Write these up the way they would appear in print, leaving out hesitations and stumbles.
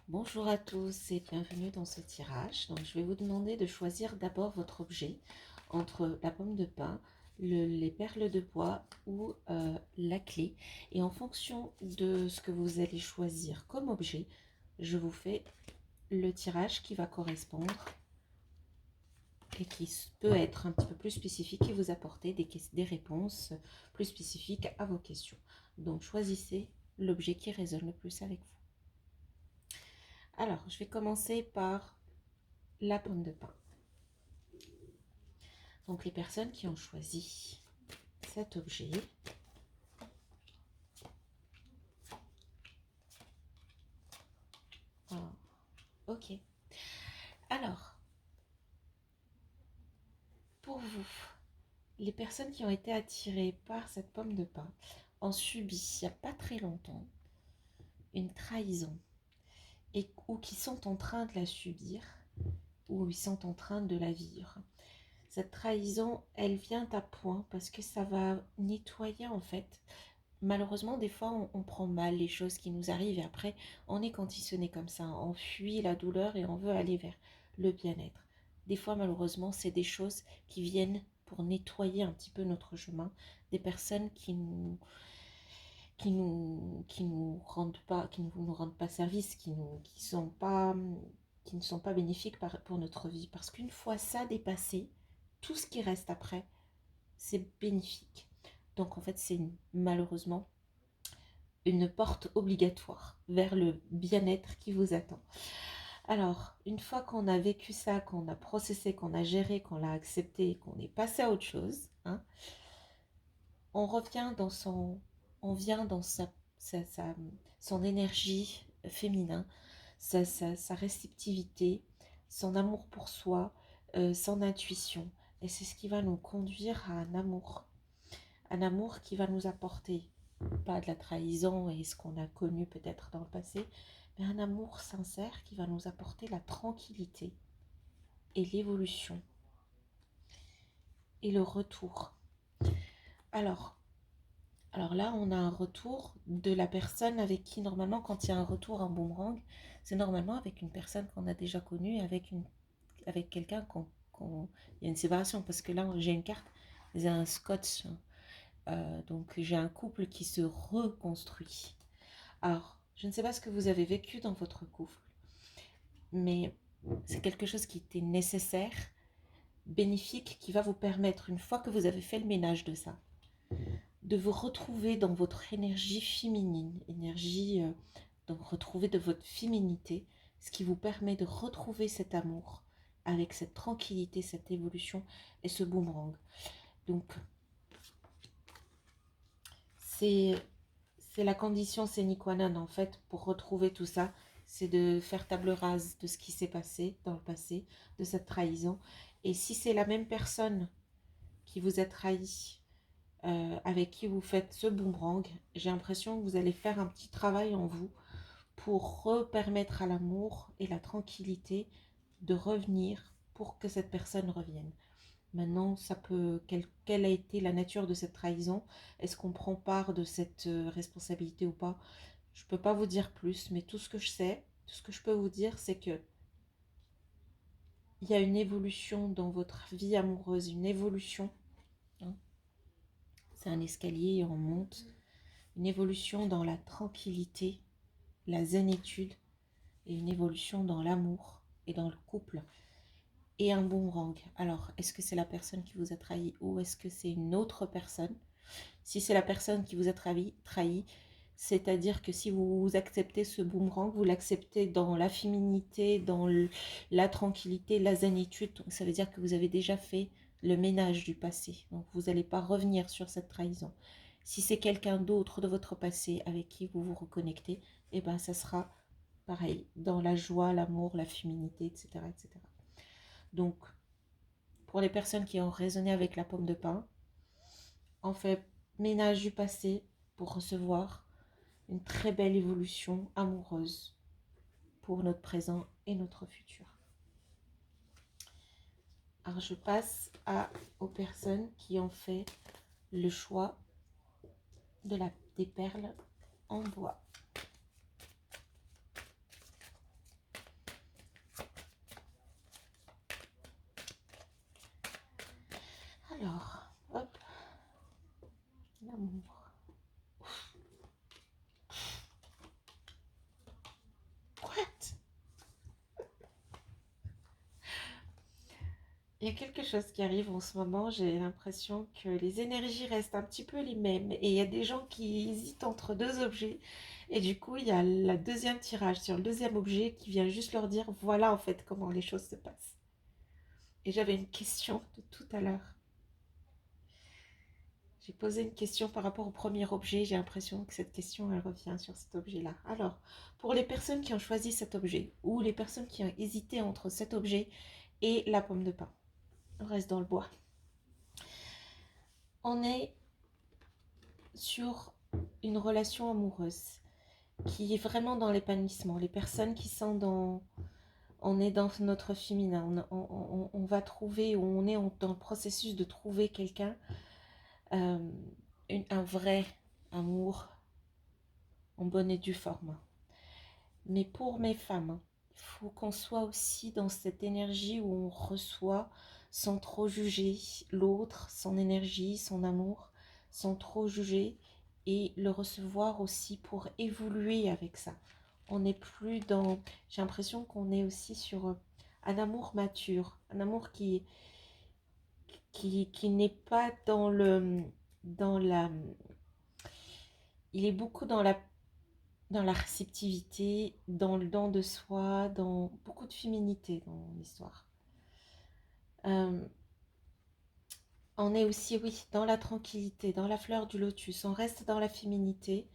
Bonjour à tous et bienvenue dans ce tirage. Donc, je vais vous demander de choisir d'abord votre objet entre la pomme de pin, les perles de bois ou la clé. Et en fonction de ce que vous allez choisir comme objet, je vous fais le tirage qui va correspondre et qui peut être un petit peu plus spécifique et vous apporter des réponses plus spécifiques à vos questions. Donc, choisissez l'objet qui résonne le plus avec vous. Alors, je vais commencer par la pomme de pin. Donc, les personnes qui ont choisi cet objet, ok. Alors, pour vous, les personnes qui ont été attirées par cette pomme de pin ont subi, il n'y a pas très longtemps, une trahison ou qui sont en train de la subir ou ils sont en train de la vivre. Cette trahison, elle vient à point parce que ça va nettoyer en fait. Malheureusement, des fois, on prend mal les choses qui nous arrivent et après, on est conditionné comme ça. On fuit la douleur et on veut aller vers le bien-être. Des fois, malheureusement, c'est des choses qui viennent pour nettoyer un petit peu notre chemin. Des personnes qui nous rendent pas, qui ne nous rendent pas service, qui ne sont pas bénéfiques pour notre vie. Parce qu'une fois ça dépassé, tout ce qui reste après, c'est bénéfique. Donc en fait, c'est malheureusement une porte obligatoire vers le bien-être qui vous attend. Alors, une fois qu'on a vécu ça, qu'on a processé, qu'on a géré, qu'on l'a accepté, qu'on est passé à autre chose, hein, on revient dans on vient dans son énergie féminin, sa réceptivité, son amour pour soi, son intuition. Et c'est ce qui va nous conduire à un amour qui va nous apporter pas de la trahison et ce qu'on a connu peut-être dans le passé, mais un amour sincère qui va nous apporter la tranquillité et l'évolution et le retour. Alors, alors là, on a un retour de la personne avec qui, normalement, quand il y a un retour en boomerang, c'est normalement avec une personne qu'on a déjà connue, avec quelqu'un il y a une séparation, parce que là, j'ai une carte, c'est un scotch. Donc, j'ai un couple qui se reconstruit. Alors, je ne sais pas ce que vous avez vécu dans votre couple, mais c'est quelque chose qui était nécessaire, bénéfique, qui va vous permettre, une fois que vous avez fait le ménage de ça, de vous retrouver dans votre énergie féminine, de vous retrouver de votre féminité, ce qui vous permet de retrouver cet amour avec cette tranquillité, cette évolution et ce boomerang. Donc, c'est la condition sine qua non en fait pour retrouver tout ça, c'est de faire table rase de ce qui s'est passé dans le passé, de cette trahison. Et si c'est la même personne qui vous a trahi, avec qui vous faites ce boomerang, j'ai l'impression que vous allez faire un petit travail en vous pour permettre à l'amour et la tranquillité de revenir pour que cette personne revienne. Maintenant, quelle a été la nature de cette trahison? Est-ce qu'on prend part de cette responsabilité ou pas? Je ne peux pas vous dire plus, mais tout ce que je sais, tout ce que je peux vous dire, c'est que il y a une évolution dans votre vie amoureuse, une évolution, hein. C'est un escalier, on monte. Une évolution dans la tranquillité, la zénitude, et une évolution dans l'amour et dans le couple. Et un boomerang. Alors, est-ce que c'est la personne qui vous a trahi ou est-ce que c'est une autre personne? Si c'est la personne qui vous a trahi, c'est-à-dire que si vous acceptez ce boomerang, vous l'acceptez dans la féminité, dans la tranquillité, la zénitude. Donc ça veut dire que vous avez déjà fait le ménage du passé. Donc vous n'allez pas revenir sur cette trahison. Si c'est quelqu'un d'autre de votre passé avec qui vous vous reconnectez, eh ben ça sera pareil, dans la joie, l'amour, la féminité, etc., etc. Donc, pour les personnes qui ont raisonné avec la pomme de pin, on fait ménage du passé pour recevoir une très belle évolution amoureuse pour notre présent et notre futur. Alors je passe aux personnes qui ont fait le choix des perles en bois. Il y a quelque chose qui arrive en ce moment, j'ai l'impression que les énergies restent un petit peu les mêmes et il y a des gens qui hésitent entre deux objets et du coup il y a le deuxième tirage sur le deuxième objet qui vient juste leur dire voilà en fait comment les choses se passent. Et j'avais une question de tout à l'heure. J'ai posé une question par rapport au premier objet, j'ai l'impression que cette question elle revient sur cet objet-là. Alors, pour les personnes qui ont choisi cet objet ou les personnes qui ont hésité entre cet objet et la pomme de pin, on reste dans le bois. On est sur une relation amoureuse qui est vraiment dans l'épanouissement. Les personnes qui sont dans... On est dans notre féminin, on va trouver, ou on est dans le processus de trouver quelqu'un, euh, un vrai amour en bonne et due forme. Mais pour mes femmes, il faut qu'on soit aussi dans cette énergie où on reçoit sans trop juger l'autre, son énergie, son amour, sans trop juger et le recevoir aussi pour évoluer avec ça. On n'est plus dans... J'ai l'impression qu'on est aussi sur un amour mature, un amour qui n'est pas dans le... dans la... Il est beaucoup dans la réceptivité, dans le don de soi, dans beaucoup de féminité dans l'histoire. Euh, on est aussi, oui, dans la tranquillité, dans la fleur du lotus, on reste dans la féminité.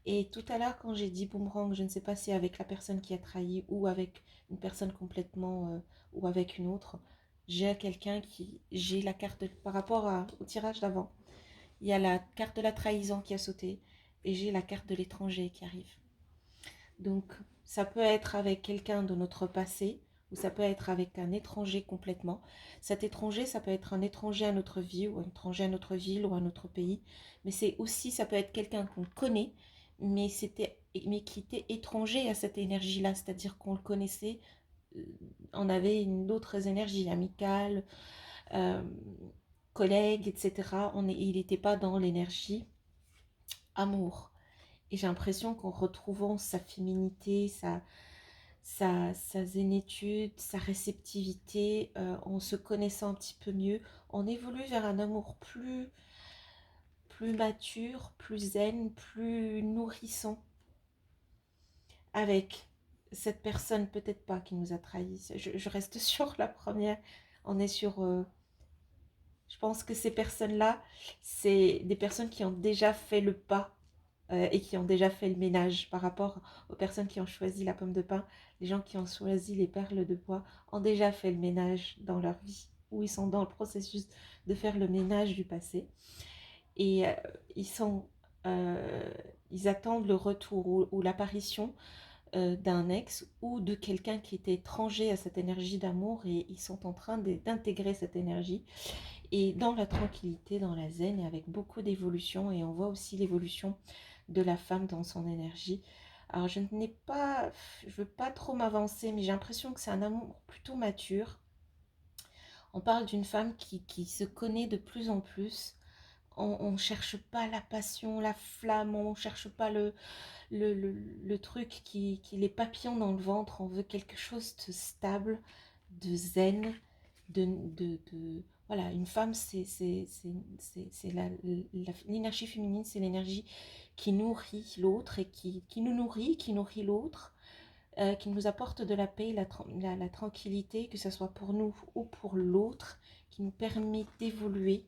Et tout à l'heure, quand j'ai dit boomerang, je ne sais pas si avec la personne qui a trahi ou avec une personne complètement, ou avec une autre, j'ai quelqu'un qui, j'ai la carte, par rapport au tirage d'avant, il y a la carte de la trahison qui a sauté et j'ai la carte de l'étranger qui arrive. Donc, ça peut être avec quelqu'un de notre passé ou ça peut être avec un étranger complètement. Cet étranger, ça peut être un étranger à notre vie ou un étranger à notre ville ou à notre pays. Mais c'est aussi, ça peut être quelqu'un qu'on connaît, mais qui était étranger à cette énergie-là. C'est-à-dire qu'on le connaissait, euh, on avait une autre énergie amicale, euh, collègue, etc. Il n'était pas dans l'énergie amour. Et j'ai l'impression qu'en retrouvant sa féminité, sa zénitude, sa réceptivité, en se connaissant un petit peu mieux, on évolue vers un amour plus mature, plus zen, plus nourrissant, avec cette personne peut-être pas qui nous a trahis. Je reste sur la première, on est sur... je pense que ces personnes-là, c'est des personnes qui ont déjà fait le pas et qui ont déjà fait le ménage par rapport aux personnes qui ont choisi la pomme de pin. Les gens qui ont choisi les perles de bois ont déjà fait le ménage dans leur vie, ou ils sont dans le processus de faire le ménage du passé. Et ils sont, euh, ils attendent le retour ou l'apparition d'un ex ou de quelqu'un qui était étranger à cette énergie d'amour et ils sont en train d'intégrer cette énergie et dans la tranquillité, dans la zen et avec beaucoup d'évolution. Et on voit aussi l'évolution de la femme dans son énergie. Alors je n'ai pas, je veux pas trop m'avancer, mais j'ai l'impression que c'est un amour plutôt mature. On parle d'une femme qui se connaît de plus en plus. On ne cherche pas la passion, la flamme, on ne cherche pas le truc les papillons dans le ventre. On veut quelque chose de stable, de zen, voilà, une femme, c'est l'énergie féminine, c'est l'énergie qui nourrit l'autre et qui nous nourrit, qui nourrit l'autre, qui nous apporte de la paix, la tranquillité, que ce soit pour nous ou pour l'autre, qui nous permet d'évoluer.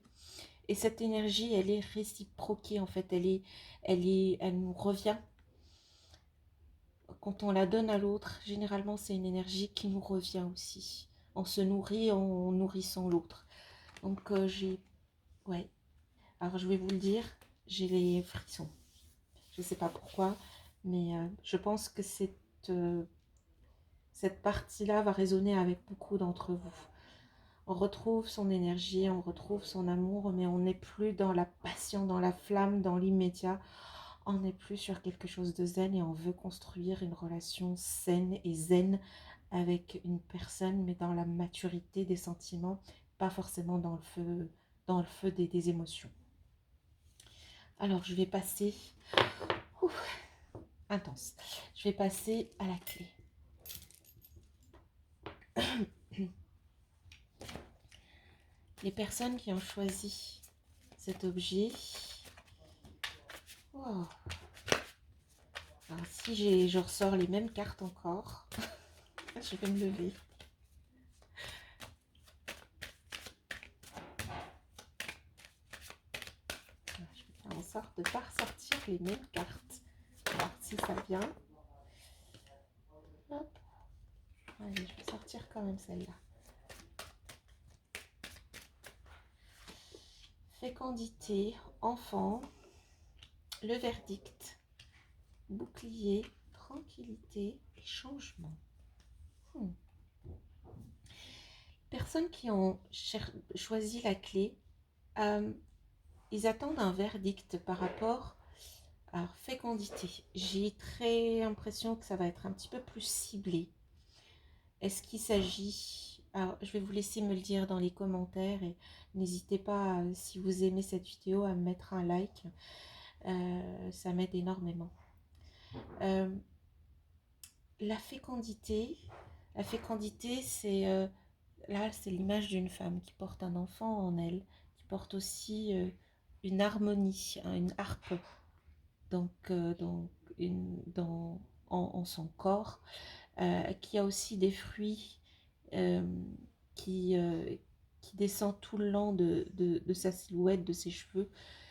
Et cette énergie, elle est réciproquée en fait, elle nous revient. Quand on la donne à l'autre, généralement c'est une énergie qui nous revient aussi. On se nourrit en nourrissant l'autre. Donc ouais. Alors je vais vous le dire, j'ai les frissons. Je ne sais pas pourquoi, mais je pense que cette partie-là va résonner avec beaucoup d'entre vous. On retrouve son énergie, on retrouve son amour, mais on n'est plus dans la passion, dans la flamme, dans l'immédiat. On n'est plus sur quelque chose de zen et on veut construire une relation saine et zen avec une personne, mais dans la maturité des sentiments, pas forcément dans le feu des émotions. Alors, je vais passer... Ouf, intense. Je vais passer à la clé. Les personnes qui ont choisi cet objet. Wow. Alors, si je ressors les mêmes cartes encore, je vais me lever. Je vais faire en sorte de ne pas ressortir les mêmes cartes. Alors, si ça vient. Hop. Allez, je vais sortir quand même celle-là. Fécondité, enfant, le verdict, bouclier, tranquillité et changement. Personnes qui ont choisi la clé, ils attendent un verdict par rapport à fécondité. J'ai très l'impression que ça va être un petit peu plus ciblé. Est-ce qu'il s'agit... Alors, je vais vous laisser me le dire dans les commentaires et n'hésitez pas, si vous aimez cette vidéo, à me mettre un like. Ça m'aide énormément. La fécondité, c'est là, c'est l'image d'une femme qui porte un enfant en elle, qui porte aussi une harmonie, hein, une harpe donc, en son corps, qui a aussi des fruits euh, qui, euh, qui descend tout le long de sa silhouette, de ses cheveux.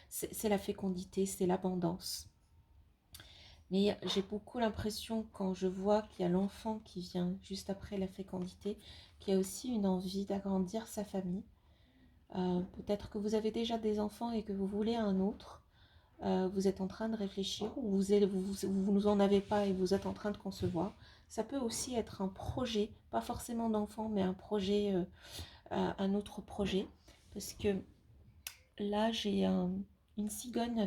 C'est la fécondité, c'est l'abondance. Mais j'ai beaucoup l'impression, quand je vois qu'il y a l'enfant qui vient juste après la fécondité, qu'il y a aussi une envie d'agrandir sa famille. Peut-être que vous avez déjà des enfants et que vous voulez un autre. Vous êtes en train de réfléchir, ou vous en avez pas et vous êtes en train de concevoir. Ça peut aussi être un projet, pas forcément d'enfant, mais un projet, un autre projet. Parce que là, j'ai une cigogne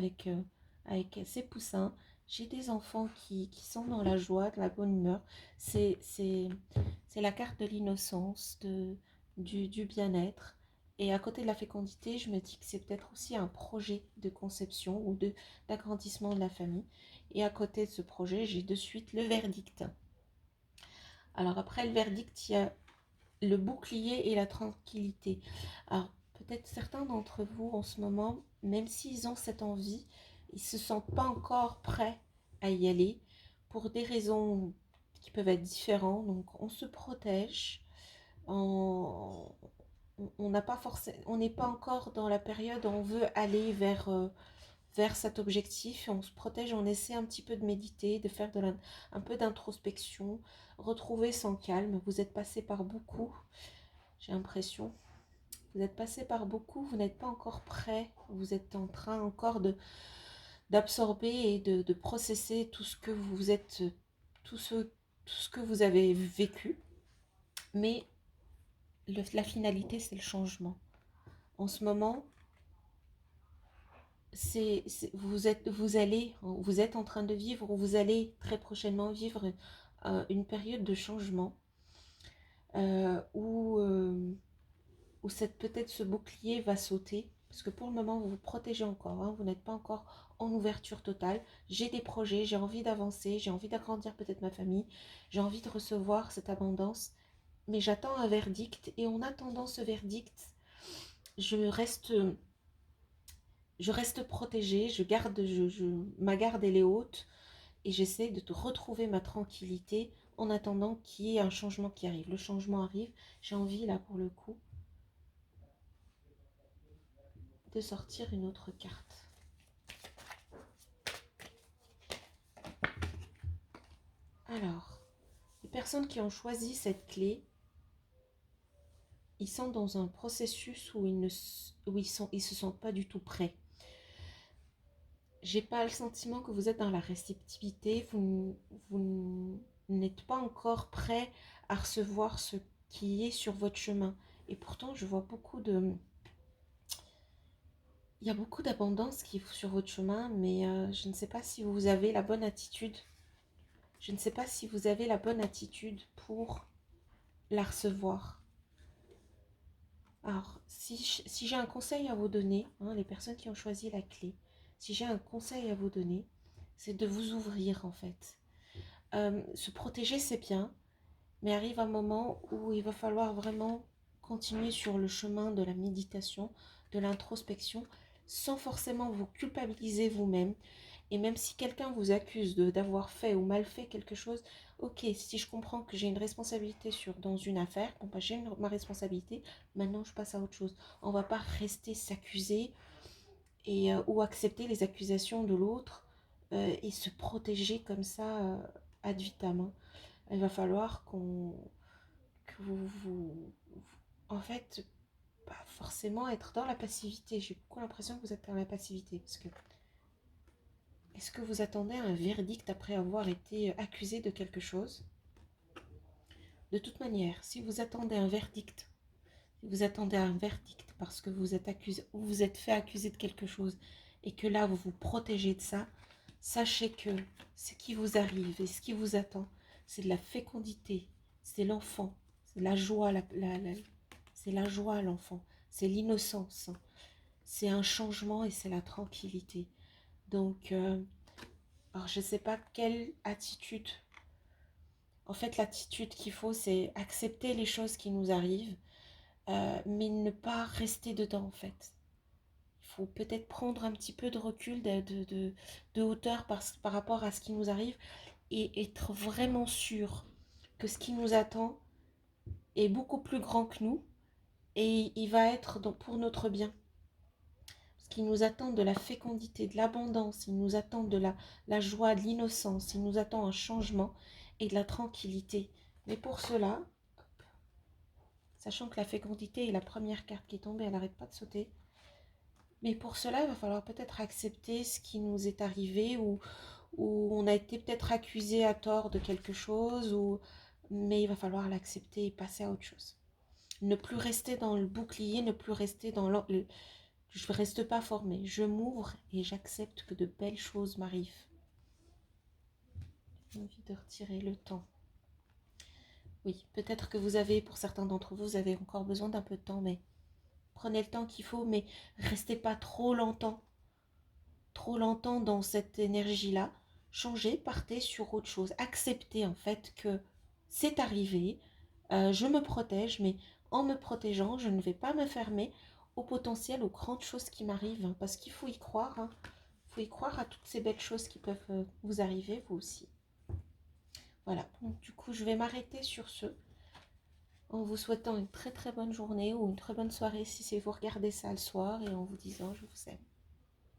avec ses poussins. J'ai des enfants qui sont dans la joie, de la bonne humeur. C'est la carte de l'innocence, du bien-être. Et à côté de la fécondité, je me dis que c'est peut-être aussi un projet de conception ou d'agrandissement de la famille. Et à côté de ce projet, j'ai de suite le verdict. Alors après le verdict, il y a le bouclier et la tranquillité. Alors, peut-être certains d'entre vous en ce moment, même s'ils ont cette envie, ils ne se sentent pas encore prêts à y aller pour des raisons qui peuvent être différentes. Donc, on se protège. On n'a pas forcément, on n'est pas encore dans la période où on veut aller vers cet objectif, et on se protège, on essaie un petit peu de méditer, de faire un peu d'introspection, retrouver son calme. Vous êtes passé par beaucoup, j'ai l'impression. Vous êtes passé par beaucoup, vous n'êtes pas encore prêt, vous êtes en train encore d'absorber et de processer tout ce que vous êtes, tout ce que vous avez vécu. Mais la finalité, c'est le changement. En ce moment, vous êtes en train de vivre, ou vous allez très prochainement vivre une période de changement où peut-être ce bouclier va sauter, parce que pour le moment vous vous protégez encore, hein, vous n'êtes pas encore en ouverture totale. J'ai des projets, j'ai envie d'avancer, j'ai envie d'agrandir peut-être ma famille, j'ai envie de recevoir cette abondance, mais j'attends un verdict, et en attendant ce verdict, je reste protégée, ma garde elle est haute, et j'essaie de retrouver ma tranquillité en attendant qu'il y ait un changement qui arrive. Le changement arrive, j'ai envie là pour le coup de sortir une autre carte. Alors, les personnes qui ont choisi cette clé, ils sont dans un processus où ils se sentent pas du tout prêts. J'ai pas le sentiment que vous êtes dans la réceptivité, vous n'êtes pas encore prêt à recevoir ce qui est sur votre chemin. Et pourtant, je vois il y a beaucoup d'abondance qui est sur votre chemin, mais je ne sais pas si vous avez la bonne attitude. Je ne sais pas si vous avez la bonne attitude pour la recevoir. Alors, si j'ai un conseil à vous donner, hein, les personnes qui ont choisi la clé, si j'ai un conseil à vous donner, c'est de vous ouvrir en fait. Se protéger, c'est bien, Mais arrive un moment où il va falloir vraiment continuer sur le chemin de la méditation, de l'introspection, sans forcément vous culpabiliser vous-même. Et même si quelqu'un vous accuse d'avoir fait ou mal fait quelque chose, ok, si je comprends que j'ai une responsabilité dans une affaire, bon bah j'ai ma responsabilité, maintenant je passe à autre chose. On ne va pas rester s'accuser ou accepter les accusations de l'autre et se protéger comme ça ad vitam, hein. Il va falloir que en fait, pas forcément être dans la passivité. J'ai beaucoup l'impression que vous êtes dans la passivité. Parce que, est-ce que vous attendez un verdict après avoir été accusé de quelque chose? De toute manière, si vous attendez un verdict, parce que vous êtes accusé, ou vous êtes fait accuser de quelque chose, et que là, vous vous protégez de ça, sachez que ce qui vous arrive et ce qui vous attend, c'est de la fécondité, c'est l'enfant, c'est la joie, c'est la joie, l'enfant, c'est l'innocence, c'est un changement et c'est la tranquillité. Donc, alors je ne sais pas quelle attitude. En fait, l'attitude qu'il faut, c'est accepter les choses qui nous arrivent, mais ne pas rester dedans, en fait. Il faut peut-être prendre un petit peu de recul, de hauteur par rapport à ce qui nous arrive et être vraiment sûr que ce qui nous attend est beaucoup plus grand que nous et il va être pour notre bien. Ce qui nous attend de la fécondité, de l'abondance, il nous attend de la joie, de l'innocence, il nous attend un changement et de la tranquillité. Mais pour cela, sachant que la fécondité est la première carte qui est tombée, elle n'arrête pas de sauter. Mais pour cela, il va falloir peut-être accepter ce qui nous est arrivé ou on a été peut-être accusé à tort de quelque chose, mais il va falloir l'accepter et passer à autre chose. Ne plus rester dans le bouclier, ne plus rester dans je ne reste pas formée, je m'ouvre et j'accepte que de belles choses m'arrivent. J'ai envie de retirer le temps. Oui, peut-être que pour certains d'entre vous, vous avez encore besoin d'un peu de temps, mais prenez le temps qu'il faut, mais restez pas trop longtemps dans cette énergie-là. Changez, partez sur autre chose. Acceptez en fait que c'est arrivé, je me protège, mais en me protégeant, je ne vais pas me fermer au potentiel, aux grandes choses qui m'arrivent, hein, parce qu'il faut y croire, hein. Il faut y croire à toutes ces belles choses qui peuvent vous arriver, vous aussi. Voilà, donc du coup, je vais m'arrêter sur ce, en vous souhaitant une très très bonne journée ou une très bonne soirée si c'est vous regardez ça le soir et en vous disant je vous aime.